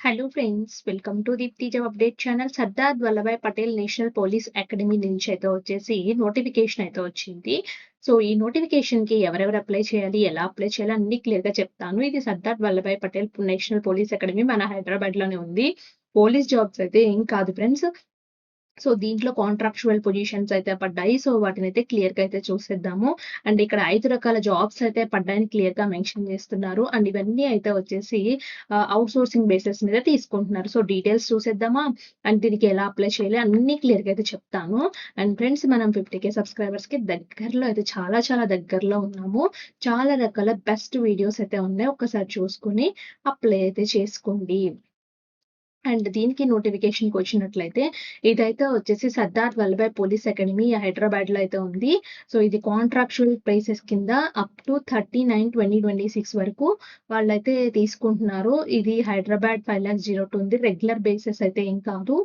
Hello friends, welcome to Deepti job update channel. Sardar Vallabhbhai Patel national police academy నుంచి అయితే వచ్చేసి notification అయితే వచ్చింది. సో ఈ నోటిఫికేషన్ కి ఎవరెవరు అప్లై చేయాలి, ఎలా అప్లై చేయాలి అన్ని క్లియర్ గా చెప్తాను. ఇది Sardar Vallabhbhai Patel national police academy మన హైదరాబాద్ లోనే ఉంది. పోలీస్ జాబ్స్ అయితే ఏం కాదు ఫ్రెండ్స్. సో దీంట్లో కాంట్రాక్చువల్ పొజిషన్స్ అయితే పడ్డాయి. సో వాటినైతే క్లియర్‌గా అయితే చూసేద్దాము. అండ్ ఇక్కడ 5 రకాల జాబ్స్ అయితే పడ్డాయని క్లియర్‌గా మెన్షన్ చేస్తున్నారు. అండ్ ఇవన్నీ అయితే వచ్చేసి ఔట్‌సోర్సింగ్ బేసిస్ మీద తీసుకుంటున్నారు. సో డీటెయిల్స్ చూసేద్దామా? అండ్ దీనికి ఎలా అప్లై చేయాలి అన్నీ క్లియర్‌గా అయితే చెప్తాను. అండ్ ఫ్రెండ్స్, మనం 50,000 సబ్స్క్రైబర్స్‌కి దగ్గరలో అయితే చాలా చాలా దగ్గరలో ఉన్నాము. చాలా రకాల బెస్ట్ వీడియోస్ అయితే ఉన్నాయి. ఒక్కసారి చూసుకొని అప్లై అయితే చేసుకోండి. అండ్ దీనికి నోటిఫికేషన్‌కొచ్చినట్లయితే ఇదైతే వచ్చేసి సర్దార్ వల్లభాయ్ పోలీస్ అకాడమీ హైదరాబాద్‌లో అయితే ఉంది. సో ఇది కాంట్రాక్చువల్ బేసిస్ కింద అప్ టు 30/9/2026 వరకు వాళ్ళైతే తీసుకుంటున్నారు. ఇది హైదరాబాద్ 5,02 ఉంది. రెగ్యులర్ బేసిస్ అయితే ఏం కాదు.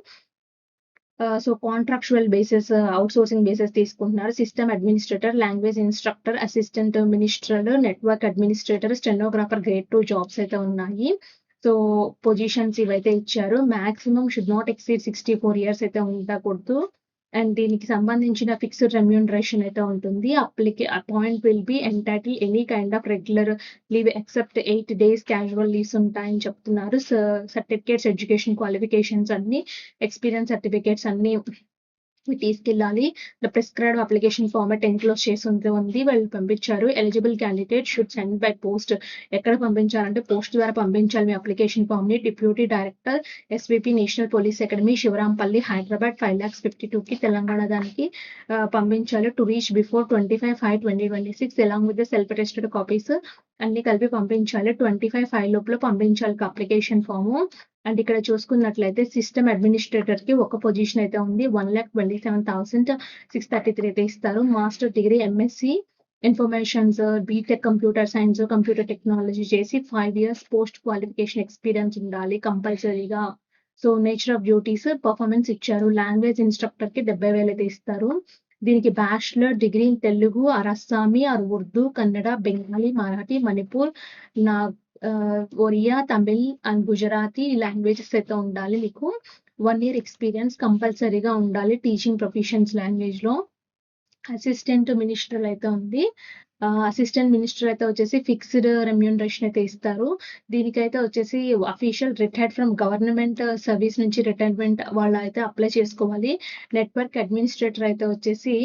So contractual basis, outsourcing basis తీసుకుంటున్నారు. System administrator, language instructor, assistant ministerial, network administrator, stenographer grade 2 jobs అయితే ఉన్నాయి. సో పొజిషన్స్ ఇవైతే ఇచ్చారు. Maximum should not exceed 64 years అయితే ఉండకూడదు. అండ్ దీనికి సంబంధించిన ఫిక్స్డ్ రెమ్యూనరేషన్ అయితే ఉంటుంది. Appoint will be entitle any kind of regular leave except 8 days casual leaves ఉంటాయని చెప్తున్నారు. సర్టిఫికేట్స్, ఎడ్యుకేషన్ క్వాలిఫికేషన్స్ అన్నీ, ఎక్స్‌పీరియన్స్ సర్టిఫికేట్స్ అన్నీ తీసుకెళ్ళాలి. The prescribed application format enclose చేసి ఉంది. వాళ్ళు పంపించారు. Eligible candidate should send by post. ఎక్కడ పంపించాలంటే పోస్ట్ ద్వారా పంపించాలి మీ అప్లికేషన్ ఫార్మ్‌ని. Deputy director SVP national police academy, Shivarampally, Hyderabad 5,52కి తెలంగాణ దానికి పంపించాలి. To reach before 25/5/2026 along with the self attested copies అన్నీ కలిపి పంపించాలి. 25/5 లోపల పంపించాలి అప్లికేషన్ ఫార్ము. అండ్ ఇక్కడ చూసుకున్నట్లయితే సిస్టమ్ అడ్మినిస్ట్రేటర్‌కి ఒక పొజిషన్ అయితే ఉంది. 1,27,633 అయితే ఇస్తారు. Master degree MSc informations, BTech computer science, computer technology చేసి 5 ఇయర్స్ పోస్ట్ క్వాలిఫికేషన్ ఎక్స్‌పీరియన్స్ ఉండాలి కంపల్సరీగా. So nature of duties, performance ఇచ్చారు. లాంగ్వేజ్ ఇన్‌స్ట్రక్టర్‌కి 70,000 అయితే ఇస్తారు. దీనికి bachelor degree in Telugu or Assamese or Urdu, Kannada, Bengali, Marathi, Manipur, నా ఒరియా, తమిళ్ అండ్ గుజరాతీ లాంగ్వేజెస్ అయితే ఉండాలి మీకు. 1 ఇయర్ ఎక్స్‌పీరియన్స్ కంపల్సరీగా ఉండాలి టీచింగ్ ప్రొఫెషన్స్ లాంగ్వేజ్‌లో. అసిస్టెంట్ మినిస్ట్రల్ అయితే ఉంది. అసిస్టెంట్ మినిస్టర్ అయితే వచ్చేసి ఫిక్స్డ్ రెమ్యూనరేషన్ అయితే ఇస్తారు. దీనికైతే వచ్చేసి official retired from government service నుంచి రిటైర్మెంట్ వాళ్ళైతే అప్లై చేసుకోవాలి. నెట్వర్క్ అడ్మినిస్ట్రేటర్ అయితే వచ్చేసి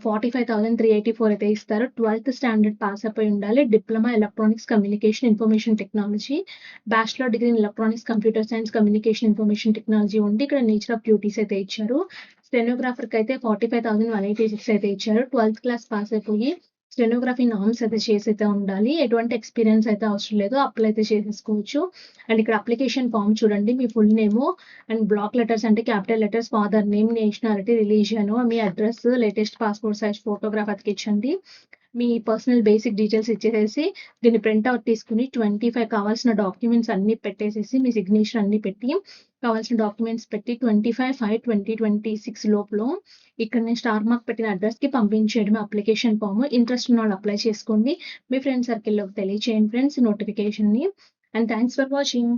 45,384 అయితే ఇస్తారు. 12థ్ స్టాండర్డ్ పాస్ అయిపోయి ఉండాలి. Diploma electronics communication information technology, bachelor degree in electronics computer science communication information technology ఉండి ఇక్కడ నేచర్ ఆఫ్ డ్యూటీస్ అయితే ఇచ్చారు. స్టెనోగ్రాఫర్‌కి అయితే 45,186 అయితే ఇచ్చారు. 12థ్ క్లాస్ పాస్ అయిపోయి స్టెనోగ్రఫీ నార్మ్స్ అయితే చేసైతే ఉండాలి. ఎటువంటి ఎక్స్‌పీరియన్స్ అయితే అవసరం లేదు. అప్లై అయితే చేసేసుకోవచ్చు. అండ్ ఇక్కడ అప్లికేషన్ ఫార్మ్ చూడండి. మీ full name and block letters అంటే capital letters, father name, nationality, religion, మీ address, latest passport size photograph అతికించండి. మీ పర్సనల్ బేసిక్ డీటెయిల్స్ ఇచ్చేసేసి దీన్ని ప్రింట్ ఔట్ తీసుకొని 25 కావాల్సిన డాక్యుమెంట్స్ అన్నీ పెట్టేసేసి మీ సిగ్నేచర్ అన్నీ పెట్టి కావాల్సిన డాక్యుమెంట్స్ పెట్టి 25/5/2026 లోపల ఇక్కడ నేను స్టార్ మార్క్ పెట్టిన అడ్రస్‌కి పంపించేయడమే అప్లికేషన్ ఫార్మ్. ఇంట్రెస్ట్ ఉన్నోళ్ళు అప్లై చేసుకోండి. మీ ఫ్రెండ్ సర్కిల్‌లోకి తెలియచేయండి ఫ్రెండ్స్ నోటిఫికేషన్‌ని. And thanks for watching.